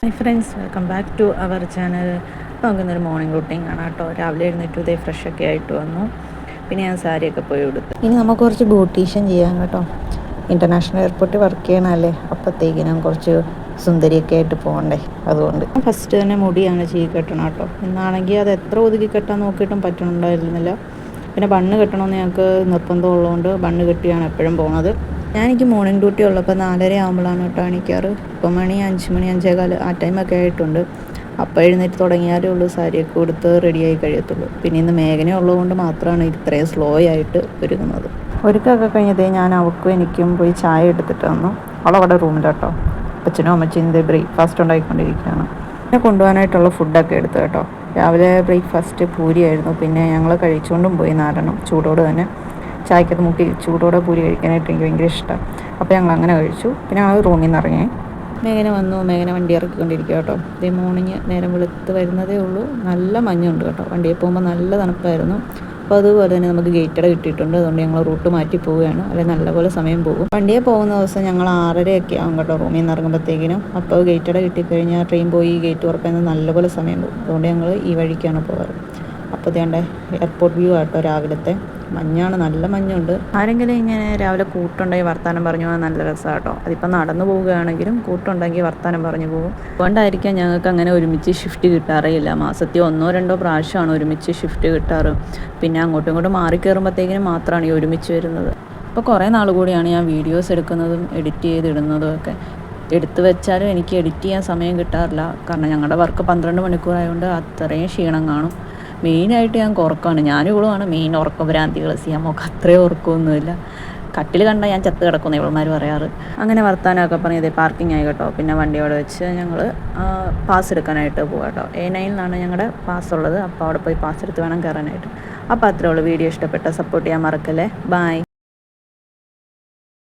My friends, welcome back to our channel. അപ്പോൾ നമുക്കിന്നൊരു morning routine കാണാം കേട്ടോ. രാവിലെ എഴുന്നേറ്റ് ഇതേ ഫ്രഷൊക്കെ ആയിട്ട് വന്നു. പിന്നെ ഞാൻ സാരിയൊക്കെ പോയി കൊടുത്തു. ഇനി നമുക്ക് കുറച്ച് ബ്യൂട്ടീഷ്യൻ ചെയ്യാം കേട്ടോ. ഇൻ്റർനാഷണൽ എയർപോർട്ടിൽ വർക്ക് ചെയ്യണമല്ലേ, അപ്പോഴത്തേക്കിനും കുറച്ച് സുന്ദരിയൊക്കെ ആയിട്ട് പോകണ്ടേ. അതുകൊണ്ട് ഫസ്റ്റ് തന്നെ മുടിയാണ് ചെയ്ത് കെട്ടണം കേട്ടോ. ഇന്നാണെങ്കിൽ അത് എത്ര ഒതുക്കി കെട്ടാൻ നോക്കിയിട്ടും പറ്റണുണ്ടായിരുന്നില്ല. പിന്നെ ബണ്ണ് കെട്ടണമെന്ന് ഞങ്ങൾക്ക് നിർബന്ധമുള്ളതുകൊണ്ട് ബണ്ണ് കെട്ടിയാണ് എപ്പോഴും പോകുന്നത്. എനിക്ക് മോർണിംഗ് ഡ്യൂട്ടി ഉള്ളപ്പോൾ 4:30 ആകുമ്പോഴാണ് കേട്ടോ എണീക്കാറ്. ഇപ്പം മണി 5 മണി 5:15 ആ ടൈമൊക്കെ ആയിട്ടുണ്ട്. അപ്പോൾ എഴുന്നേറ്റ് തുടങ്ങിയാലേ ഉള്ളൂ സാരിയൊക്കെ കൊടുത്ത് റെഡിയായി കഴിയത്തുള്ളൂ. പിന്നെ ഇന്ന് മേഘന ഉള്ളതുകൊണ്ട് മാത്രമാണ് ഇത്രയും സ്ലോ ആയിട്ട് ഒരുങ്ങുന്നത്. ഒരുക്കമൊക്കെ കഴിഞ്ഞതേ ഞാൻ അവൾക്കും എനിക്കും പോയി ചായ എടുത്തിട്ട് വന്നു. അവളവിടെ റൂമിലാട്ടോ. അച്ഛനും അമ്മച്ചും ഇന്ന് ബ്രേക്ക്ഫാസ്റ്റ് ഉണ്ടാക്കിക്കൊണ്ടിരിക്കുകയാണ്. പിന്നെ കൊണ്ടുപോകാനായിട്ടുള്ള ഫുഡൊക്കെ എടുത്തു കേട്ടോ. രാവിലെ ബ്രേക്ക്ഫാസ്റ്റ് പൂരിയായിരുന്നു. പിന്നെ ഞങ്ങൾ കഴിച്ചുകൊണ്ടും പോയി 4 ചൂടോട് തന്നെ. ചായക്കകത്ത് മുക്കി ചൂടോടെ പൂരി കഴിക്കാനായിട്ട് എനിക്ക് ഭയങ്കര ഇഷ്ടമാണ്. അപ്പോൾ ഞങ്ങൾ അങ്ങനെ കഴിച്ചു. പിന്നെ ഞങ്ങൾ റൂമിൽ നിന്ന് ഇറങ്ങി. മേഘന വന്നു. മേഘന വണ്ടി ഇറക്കിക്കൊണ്ടിരിക്കുക കേട്ടോ. ഇതേ മോർണിംഗ് നേരം വെളുത്ത് വരുന്നതേ ഉള്ളൂ. നല്ല മഞ്ഞുണ്ട് കേട്ടോ. വണ്ടിയിൽ പോകുമ്പോൾ നല്ല തണുപ്പായിരുന്നു. അപ്പോൾ അതുപോലെ തന്നെ നമുക്ക് ഗേറ്റട കിട്ടിയിട്ടുണ്ട്. അതുകൊണ്ട് ഞങ്ങൾ റൂട്ട് മാറ്റി പോവുകയാണ്. അല്ലെങ്കിൽ നല്ലപോലെ സമയം പോകും. വണ്ടിയെ പോകുന്ന ദിവസം ഞങ്ങൾ 6:30 ആകും കേട്ടോ റൂമിൽ നിന്ന് ഇറങ്ങുമ്പോഴത്തേക്കിനും. അപ്പോൾ ഗേറ്റട കിട്ടിക്കഴിഞ്ഞാൽ ട്രെയിൻ പോയി ഗേറ്റ് തുറക്കാൻ നല്ലപോലെ സമയം പോകും. അതുകൊണ്ട് ഞങ്ങൾ ഈ വഴിക്കാണ് പോകാറ്. അപ്പോൾ വേണ്ട എയർപോർട്ട് വ്യൂ ആട്ടോ രാവിലത്തെ. മഞ്ഞാണ്, നല്ല മഞ്ഞുണ്ട്. ആരെങ്കിലും ഇങ്ങനെ രാവിലെ കൂട്ടുണ്ടെങ്കിൽ വർത്താനം പറഞ്ഞു പോകാൻ നല്ല രസമാണ് കേട്ടോ. അതിപ്പോൾ നടന്നു പോവുകയാണെങ്കിലും കൂട്ടുണ്ടെങ്കിൽ വർത്താനം പറഞ്ഞു പോകും. അതുകൊണ്ടായിരിക്കാം ഞങ്ങൾക്ക് അങ്ങനെ ഒരുമിച്ച് ഷിഫ്റ്റ് കിട്ടാറേയില്ല. മാസത്തിൽ 1-2 പ്രാവശ്യമാണ് ഒരുമിച്ച് ഷിഫ്റ്റ് കിട്ടാറ്. പിന്നെ അങ്ങോട്ടും ഇങ്ങോട്ടും മാറി കയറുമ്പോഴത്തേക്കിനും മാത്രമാണ് ഈ ഒരുമിച്ച് വരുന്നത്. ഇപ്പോൾ കുറേ നാൾ കൂടിയാണ് ഞാൻ വീഡിയോസ് എടുക്കുന്നതും എഡിറ്റ് ചെയ്തിടുന്നതും ഒക്കെ. എടുത്തു വെച്ചാലും എനിക്ക് എഡിറ്റ് ചെയ്യാൻ സമയം കിട്ടാറില്ല. കാരണം ഞങ്ങളുടെ വർക്ക് 12 മണിക്കൂറായതുകൊണ്ട് അത്രയും ക്ഷീണം കാണും. മെയിനായിട്ട് ഞാൻ ഉറക്കമാണ്. ഞാനും ഇവളുമാണ് മെയിൻ ഉറക്കം ഭ്രാന്തികൾ. ചെയ്യാൻ നോക്കുക, അത്രയും ഉറക്കമൊന്നുമില്ല. കട്ടിൽ കണ്ടാൽ ഞാൻ ചത്ത് കിടക്കുന്നു ഇവൾമാർ പറയാറ്. അങ്ങനെ വർത്താനമൊക്കെ പറഞ്ഞത് പാർക്കിംഗ് ആയി കേട്ടോ. പിന്നെ വണ്ടി അവിടെ വെച്ച് ഞങ്ങൾ പാസ് എടുക്കാനായിട്ട് പോകാം കേട്ടോ. A9 ഞങ്ങളുടെ പാസ് ഉള്ളത്. അപ്പോൾ അവിടെ പോയി പാസ് എടുത്ത് വേണം കയറാനായിട്ട്. അപ്പോൾ അത്രേ ഉള്ളൂ. വീഡിയോ ഇഷ്ടപ്പെട്ട സപ്പോർട്ട് ചെയ്യാൻ മറക്കല്ലേ. ബൈ.